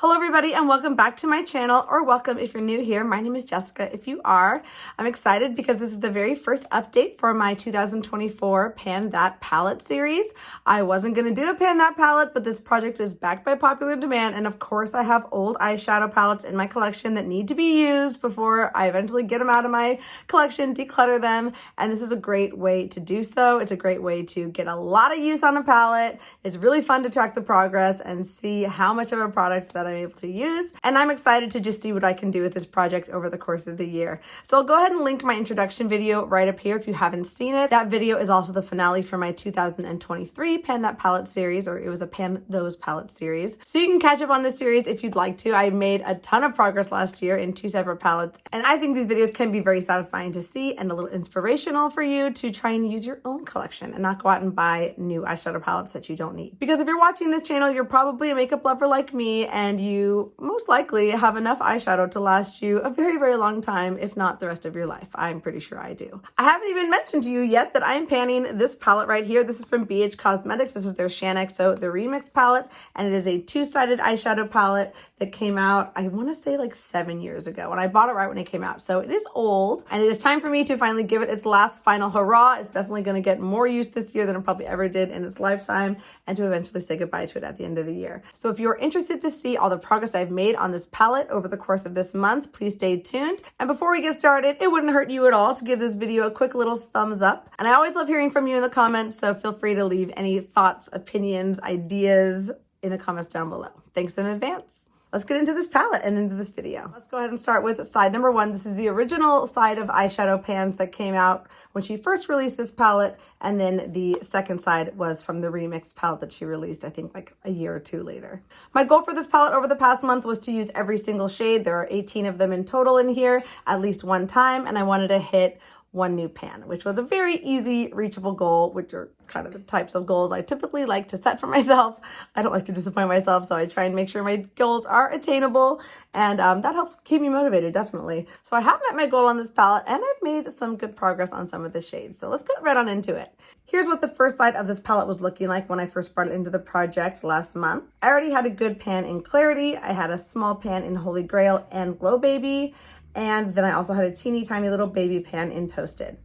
Hello everybody and welcome back to my channel, or welcome if you're new here. My name is Jessica if you are. I'm excited because this is the very first update for my 2024 Pan That Palette series. I wasn't going to do a Pan That palette, but this project is backed by popular demand, and of course I have old eyeshadow palettes in my collection that need to be used before I eventually get them out of my collection, declutter them, and this is a great way to do so. It's a great way to get a lot of use on a palette. It's really fun to track the progress and see how much of a product that I'm able to use, and I'm excited to just see what I can do with this project over the course of the year. So I'll go ahead and link my introduction video right up here if you haven't seen it. That video is also the finale for my 2023 Pan That Palette series, or it was a Pan Those Palette series. So you can catch up on this series if you'd like to. I made a ton of progress last year in 2 separate palettes, and I think these videos can be very satisfying to see and a little inspirational for you to try and use your own collection and not go out and buy new eyeshadow palettes that you don't need. Because if you're watching this channel, you're probably a makeup lover like me, and you most likely have enough eyeshadow to last you a very, very long time, if not the rest of your life. I'm pretty sure I do. I haven't even mentioned to you yet that I am panning this palette right here. This is from BHcosmetics. This is their Shaaaanxo, the Remix palette, and it is a 2-sided eyeshadow palette that came out, I want to say like 7 years ago, and I bought it right when it came out. So it is old, and it is time for me to finally give it its last final hurrah. It's definitely going to get more use this year than it probably ever did in its lifetime, and to eventually say goodbye to it at the end of the year. So if you're interested to see all the progress I've made on this palette over the course of this month, please stay tuned. And before we get started, it wouldn't hurt you at all to give this video a quick little thumbs up. And I always love hearing from you in the comments, so feel free to leave any thoughts, opinions, ideas in the comments down below. Thanks in advance. Let's get into this palette and into this video. Let's go ahead and start with side number 1. This is the original side of eyeshadow pans that came out when she first released this palette, and then the second side was from the Remix palette that she released, I think like a year or 2 later. My goal for this palette over the past month was to use every single shade. There are 18 of them in total in here, at least one time, and I wanted to hit 1 new pan, which was a very easy, reachable goal, which are kind of the types of goals I typically like to set for myself. I don't like to disappoint myself, so I try and make sure my goals are attainable, and that helps keep me motivated, definitely. So I have met my goal on this palette, and I've made some good progress on some of the shades. So let's get right on into it. Here's what the first side of this palette was looking like when I first brought it into the project last month. I already had a good pan in Clarity. I had a small pan in Holy Grail and Glow Baby. And then I also had a teeny tiny little baby pan in Toasted.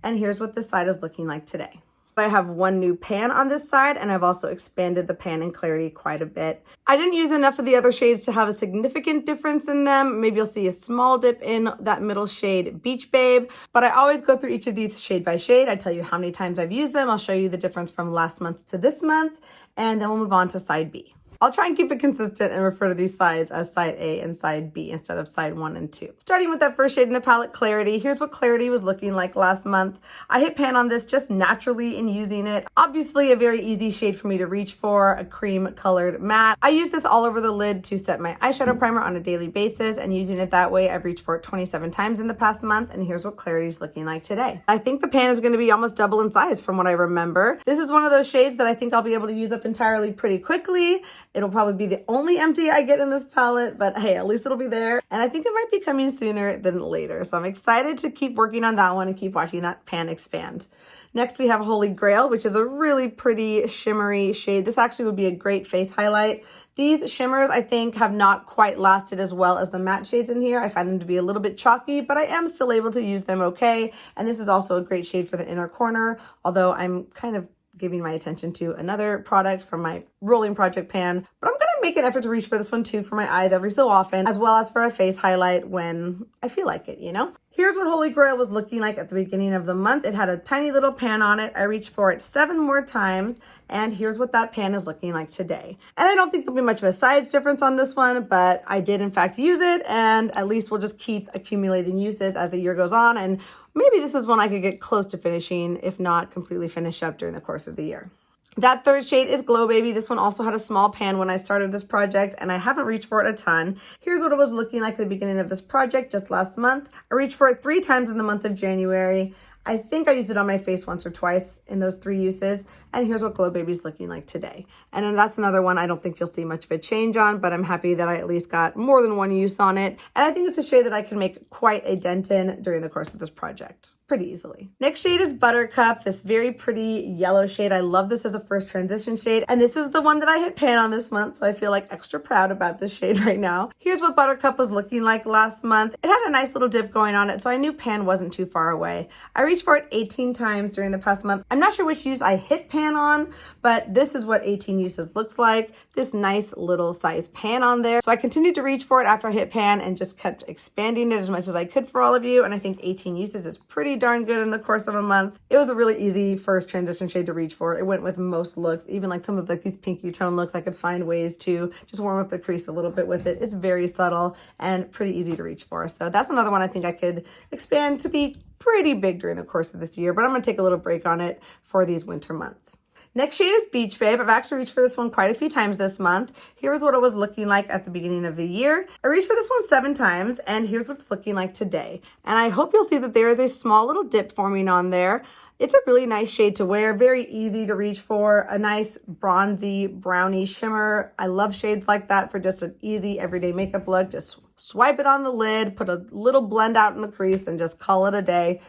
And here's what this side is looking like today. I have 1 new pan on this side, and I've also expanded the pan in Clarity quite a bit. I didn't use enough of the other shades to have a significant difference in them. Maybe you'll see a small dip in that middle shade, Beach Babe, but I always go through each of these shade by shade. I tell you how many times I've used them. I'll show you the difference from last month to this month, and then we'll move on to side B. I'll try and keep it consistent and refer to these sides as side A and side B instead of side 1 and 2. Starting with that first shade in the palette, Clarity. Here's what Clarity was looking like last month. I hit pan on this just naturally in using it. Obviously a very easy shade for me to reach for, a cream colored matte. I use this all over the lid to set my eyeshadow primer on a daily basis, and using it that way, I've reached for it 27 times in the past month, and here's what Clarity is looking like today. I think the pan is going to be almost double in size from what I remember. This is one of those shades that I think I'll be able to use up entirely pretty quickly. It'll probably be the only empty I get in this palette, but hey, at least it'll be there. And I think it might be coming sooner than later. So I'm excited to keep working on that one and keep watching that pan expand. Next, we have Holy Grail, which is a really pretty shimmery shade. This actually would be a great face highlight. These shimmers, I think, have not quite lasted as well as the matte shades in here. I find them to be a little bit chalky, but I am still able to use them okay. And this is also a great shade for the inner corner, although I'm kind of giving my attention to another product from my rolling project pan, but I'm gonna make an effort to reach for this one too for my eyes every so often, as well as for a face highlight when I feel like it, you know? Here's what Holy Grail was looking like at the beginning of the month. It had a tiny little pan on it. I reached for it 7 more times, and here's what that pan is looking like today. And I don't think there'll be much of a size difference on this one, but I did in fact use it, and at least we'll just keep accumulating uses as the year goes on, and maybe this is one I could get close to finishing, if not completely finish up during the course of the year. That third shade is Glow Baby. This one also had a small pan when I started this project, and I haven't reached for it a ton. Here's what it was looking like at the beginning of this project just last month. I reached for it 3 times in the month of January. I think I used it on my face once or twice in those 3 uses. And here's what Glow Baby's looking like today. And then that's another one I don't think you'll see much of a change on, but I'm happy that I at least got more than 1 use on it. And I think it's a shade that I can make quite a dent in during the course of this project pretty easily. Next shade is Buttercup, this very pretty yellow shade. I love this as a first transition shade, and this is the one that I hit pan on this month, so I feel like extra proud about this shade right now. Here's what Buttercup was looking like last month. It had a nice little dip going on it, so I knew pan wasn't too far away. I reached for it 18 times during the past month. I'm not sure which use I hit pan on, but this is what 18 uses looks like. This nice little size pan on there. So I continued to reach for it after I hit pan and just kept expanding it as much as I could for all of you, and I think 18 uses is pretty darn good in the course of a month. It was a really easy first transition shade to reach for. It went with most looks, even like some of like these pinky tone looks. I could find ways to just warm up the crease a little bit with it. It's very subtle and pretty easy to reach for. So that's another one I think I could expand to be pretty big during the course of this year, but I'm gonna take a little break on it for these winter months. Next shade is Beach Babe. I've actually reached for this one quite a few times this month. Here's what it was looking like at the beginning of the year. I reached for this one 7 times, and here's what it's looking like today. And I hope you'll see that there is a small little dip forming on there. It's a really nice shade to wear, very easy to reach for, a nice bronzy, brownie shimmer. I love shades like that for just an easy everyday makeup look. Just swipe it on the lid, put a little blend out in the crease, and just call it a day.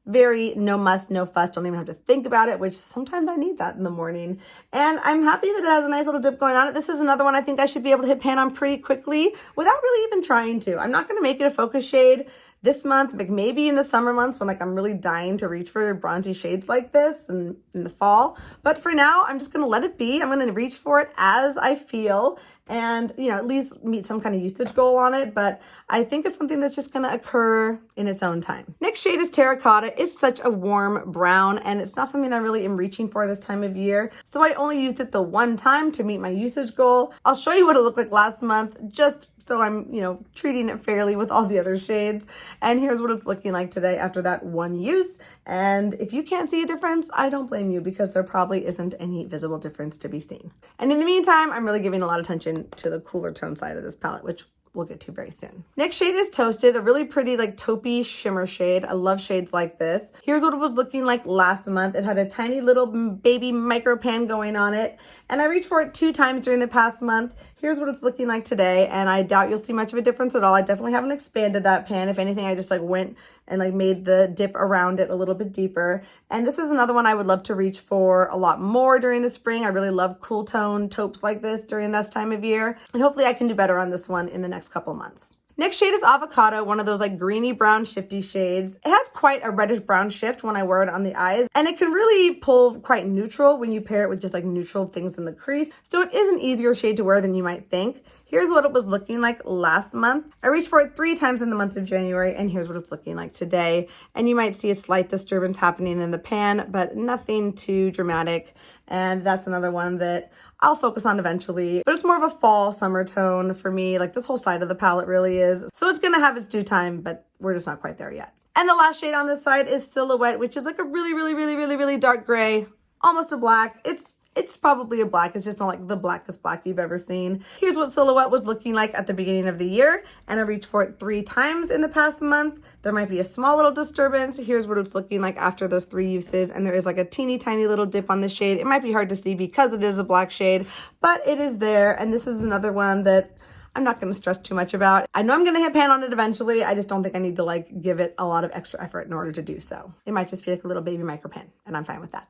Very no muss, no fuss, don't even have to think about it, which sometimes I need that in the morning. And I'm happy that it has a nice little dip going on it. This is another one I think I should be able to hit pan on pretty quickly without really even trying to. I'm not going to make it a focus shade this month, like maybe in the summer months when like I'm really dying to reach for bronzy shades like this and in the fall. But for now, I'm just going to let it be. I'm going to reach for it as I feel and, you know, at least meet some kind of usage goal on it. But I think it's something that's just going to occur in its own time. Next shade is Terracotta. It's such a warm brown, and it's not something I really am reaching for this time of year. So I only used it the 1 time to meet my usage goal. I'll show you what it looked like last month, just so I'm, you know, treating it fairly with all the other shades. And here's what it's looking like today after that 1 use. And if you can't see a difference, I don't blame you, because there probably isn't any visible difference to be seen. And in the meantime, I'm really giving a lot of attention to the cooler tone side of this palette, which we'll get to very soon. Next shade is Toasted, a really pretty like taupey shimmer shade. I love shades like this. Here's what it was looking like last month. It had a tiny little baby micro pan going on it, and I reached for it 2 times during the past month. Here's what it's looking like today, and I doubt you'll see much of a difference at all. I definitely haven't expanded that pan. If anything, I just like went and like made the dip around it a little bit deeper. And this is another one I would love to reach for a lot more during the spring. I really love cool tone taupes like this during this time of year. And hopefully I can do better on this one in the next couple months. Next shade is Avocado, one of those like greeny brown shifty shades. It has quite a reddish brown shift when I wear it on the eyes, and it can really pull quite neutral when you pair it with just like neutral things in the crease. So it is an easier shade to wear than you might think. Here's what it was looking like last month. I reached for it 3 times in the month of January, and here's what it's looking like today. And you might see a slight disturbance happening in the pan, but nothing too dramatic. And that's another one that I'll focus on eventually, but it's more of a fall summer tone for me. Like this whole side of the palette really is. So it's gonna have its due time, but we're just not quite there yet. And the last shade on this side is Silhouette, which is like a really dark gray, almost a black. It's probably a black. It's just not like the blackest black you've ever seen. Here's what Silhouette was looking like at the beginning of the year, and I reached for it 3 times in the past month. There might be a small little disturbance. Here's what it's looking like after those 3 uses, and there is like a teeny tiny little dip on the shade. It might be hard to see because it is a black shade, but it is there, and this is another one that I'm not going to stress too much about. I know I'm going to hit pan on it eventually. I just don't think I need to like give it a lot of extra effort in order to do so. It might just be like a little baby micro pan, and I'm fine with that.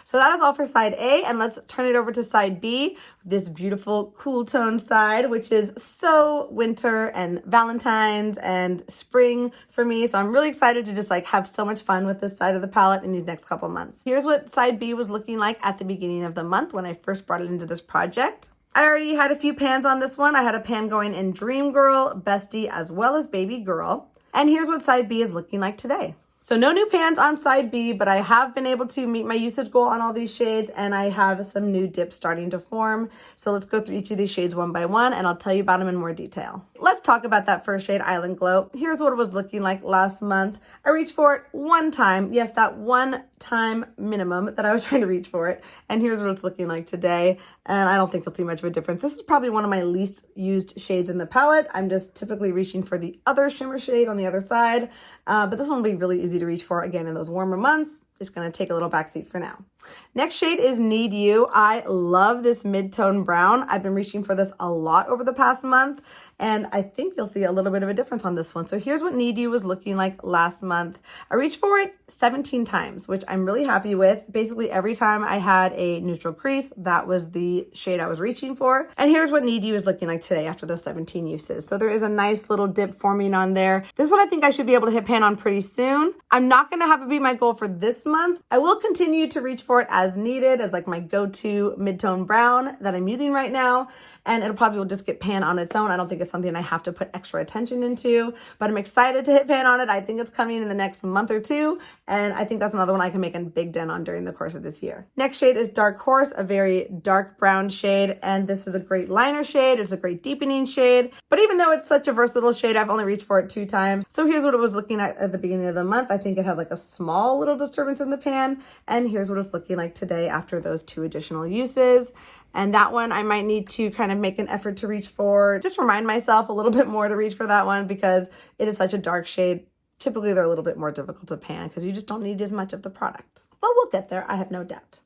So that is all for side A, and let's turn it over to side B, this beautiful cool tone side, which is so winter and Valentine's and spring for me. So I'm really excited to just like have so much fun with this side of the palette in these next couple months. Here's what side B was looking like at the beginning of the month when I first brought it into this project. I already had a few pans on this one. I had a pan going in Dream Girl, Bestie, as well as Baby Girl. And here's what side B is looking like today. So no new pans on side B, but I have been able to meet my usage goal on all these shades, and I have some new dips starting to form. So let's go through each of these shades one by one, and I'll tell you about them in more detail. Let's talk about that first shade, Island Glow. Here's what it was looking like last month. I reached for it 1 time. Yes, that 1 time minimum that I was trying to reach for it. And here's what it's looking like today. And I don't think you'll see much of a difference. This is probably one of my least used shades in the palette. I'm just typically reaching for the other shimmer shade on the other side. But this one will be really easy to reach for again in those warmer months. Just gonna take a little backseat for now. Next shade is Need You. I love this mid-tone brown. I've been reaching for this a lot over the past month, and I think you'll see a little bit of a difference on this one. So here's what Need You was looking like last month. I reached for it 17 times, which I'm really happy with. Basically every time I had a neutral crease, that was the shade I was reaching for. And here's what Need You is looking like today after those 17 uses. So there is a nice little dip forming on there. This one I think I should be able to hit pan on pretty soon. I'm not gonna have it be my goal for this month. I will continue to reach for it as needed as like my go-to mid-tone brown that I'm using right now. And it'll probably will just get pan on its own. I don't think it's something I have to put extra attention into, but I'm excited to hit pan on it. I think it's coming in the next month or two. And I think that's another one I can make a big dent on during the course of this year. Next shade is Dark Horse, a very dark brown shade. And this is a great liner shade. It's a great deepening shade. But even though it's such a versatile shade, I've only reached for it 2 times. So here's what it was looking at the beginning of the month. I think it had like a small little disturbance in the pan. And here's what it's looking like today after those 2 additional uses. And that one I might need to kind of make an effort to reach for, just remind myself a little bit more to reach for that one because it is such a dark shade. Typically they're a little bit more difficult to pan because you just don't need as much of the product. But we'll get there, I have no doubt.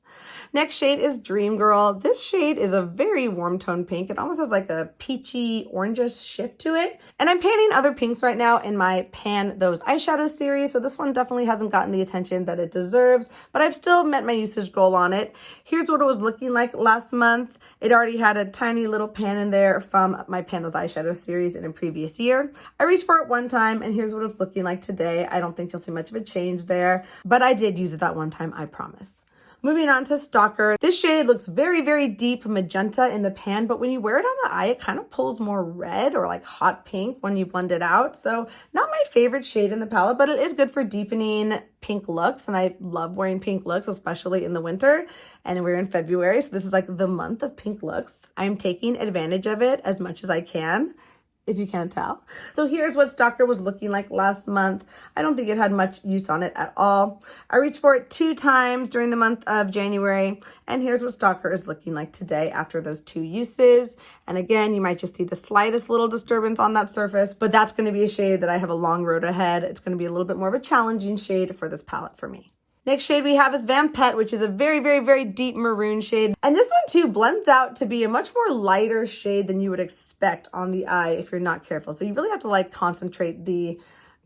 Next shade is Dream Girl. This shade is a very warm tone pink. It almost has like a peachy orangish shift to it. And I'm panning other pinks right now in my Pan Those Eyeshadow series. So this one definitely hasn't gotten the attention that it deserves, but I've still met my usage goal on it. Here's what it was looking like last month. It already had a tiny little pan in there from my Pan Those Eyeshadow series in a previous year. I reached for it 1 time and here's what it's looking like today. I don't think you'll see much of a change there, but I did use it that 1 time, I promise. Moving on to Stalker. This shade looks very, very deep magenta in the pan, but when you wear it on the eye, it kind of pulls more red or like hot pink when you blend it out. So not my favorite shade in the palette, but it is good for deepening pink looks. And I love wearing pink looks, especially in the winter. And we're in February, so this is like the month of pink looks. I'm taking advantage of it as much as I can, if you can't tell. So here's what Stalker was looking like last month. I don't think it had much use on it at all. I reached for it 2 times during the month of January. And here's what Stalker is looking like today after those 2 uses. And again, you might just see the slightest little disturbance on that surface, but that's going to be a shade that I have a long road ahead. It's going to be a little bit more of a challenging shade for this palette for me. Next shade we have is Vampette, which is a very, very, very deep maroon shade. And this one too blends out to be a much more lighter shade than you would expect on the eye if you're not careful. So you really have to like concentrate the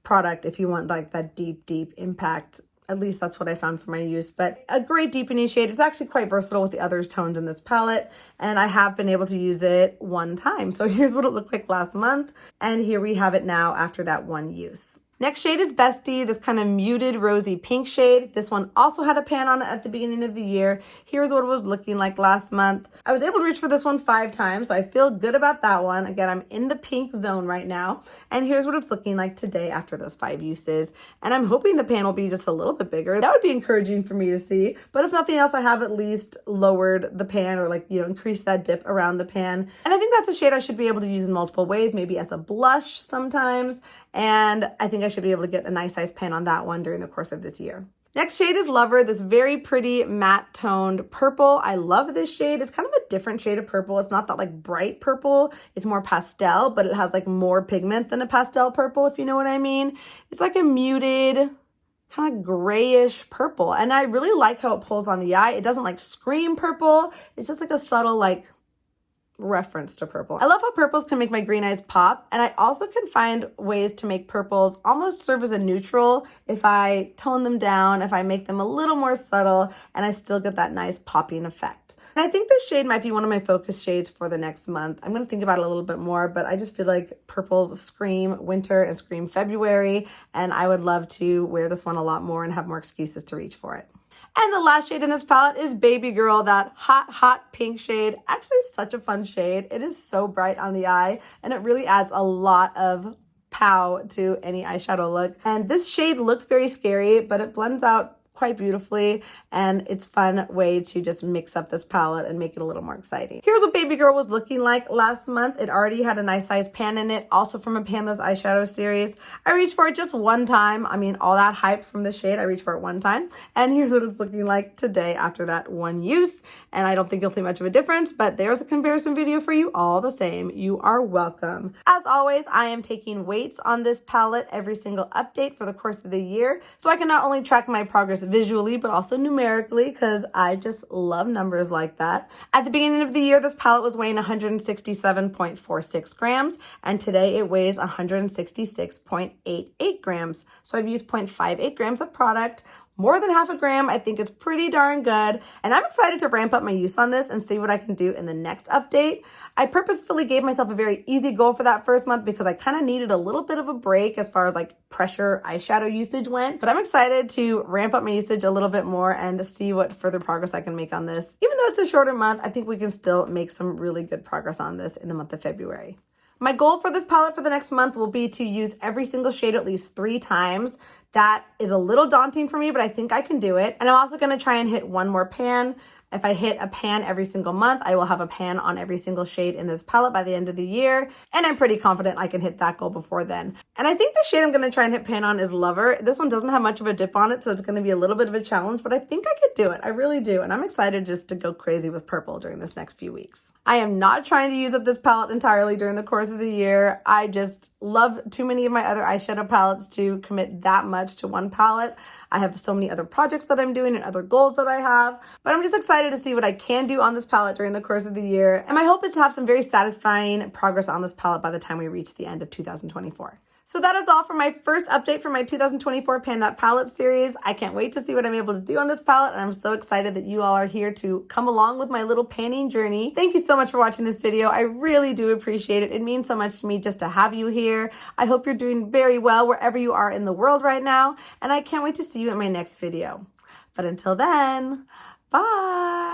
product if you want like that deep, deep impact. At least that's what I found for my use, but a great deepening shade. It's actually quite versatile with the other tones in this palette, and I have been able to use it 1 time. So here's what it looked like last month, and here we have it now after that 1 use. Next shade is Bestie, this kind of muted rosy pink shade. This one also had a pan on it at the beginning of the year. Here's what it was looking like last month. I was able to reach for this one 5 times, so I feel good about that one. Again, I'm in the pink zone right now. And here's what it's looking like today after those 5 uses. And I'm hoping the pan will be just a little bit bigger. That would be encouraging for me to see. But if nothing else, I have at least lowered the pan or like, increased that dip around the pan. And I think that's a shade I should be able to use in multiple ways, maybe as a blush sometimes. And I think I should be able to get a nice size pan on that one during the course of this year. Next shade is Lover, this very pretty matte toned purple. I love this shade. It's kind of a different shade of purple. It's not that like bright purple. It's more pastel, but it has like more pigment than a pastel purple, if you know what I mean. It's like a muted, kind of grayish purple. And I really like how it pulls on the eye. It doesn't like scream purple. It's just like a subtle like reference to purple. I love how purples can make my green eyes pop, and I also can find ways to make purples almost serve as a neutral if I tone them down, if I make them a little more subtle, and I still get that nice popping effect. And I think this shade might be one of my focus shades for the next month. I'm going to think about it a little bit more, but I just feel like purples scream winter and scream February, and I would love to wear this one a lot more and have more excuses to reach for it. And the last shade in this palette is Baby Girl, that hot, hot pink shade. Actually such a fun shade. It is so bright on the eye, and it really adds a lot of pow to any eyeshadow look. And this shade looks very scary, but it blends out quite beautifully, and it's a fun way to just mix up this palette and make it a little more exciting. Here's what baby girl was looking like last month. It already had a nice size pan in it, also from a Pan Those Eyeshadow series. I reached for it just one time. I mean, all that hype from the shade, I reached for it one time, and here's what it's looking like today after that one use. And I don't think you'll see much of a difference, but there's a comparison video for you all the same. You are welcome. As always, I am taking weights on this palette every single update for the course of the year, so I can not only track my progress visually, but also numerically, because I just love numbers like that. At the beginning of the year, this palette was weighing 167.46 grams, and today it weighs 166.88 grams. So I've used 0.58 grams of product, more than half a gram. I think it's pretty darn good, and I'm excited to ramp up my use on this and see what I can do in the next update. I purposefully gave myself a very easy goal for that first month because I kind of needed a little bit of a break as far as like pressure eyeshadow usage went, but I'm excited to ramp up my usage a little bit more and to see what further progress I can make on this. Even though it's a shorter month, I think we can still make some really good progress on this in the month of February. My goal for this palette for the next month will be to use every single shade at least 3 times. That is a little daunting for me, but I think I can do it. And I'm also going to try and hit one more pan. If I hit a pan every single month, I will have a pan on every single shade in this palette by the end of the year. And I'm pretty confident I can hit that goal before then. And I think the shade I'm going to try and hit pan on is Lover. This one doesn't have much of a dip on it, so it's going to be a little bit of a challenge, but I think I could do it. I really do. And I'm excited just to go crazy with purple during this next few weeks. I am not trying to use up this palette entirely during the course of the year. I just love too many of my other eyeshadow palettes to commit that much to one palette. I have so many other projects that I'm doing and other goals that I have, but I'm just excited to see what I can do on this palette during the course of the year. And my hope is to have some very satisfying progress on this palette by the time we reach the end of 2024. So that is all for my first update for my 2024 Pan That Palette series. I can't wait to see what I'm able to do on this palette, and I'm so excited that you all are here to come along with my little panning journey. Thank you so much for watching this video. I really do appreciate it. It means so much to me just to have you here. I hope you're doing very well wherever you are in the world right now, and I can't wait to see you in my next video. But until then, bye!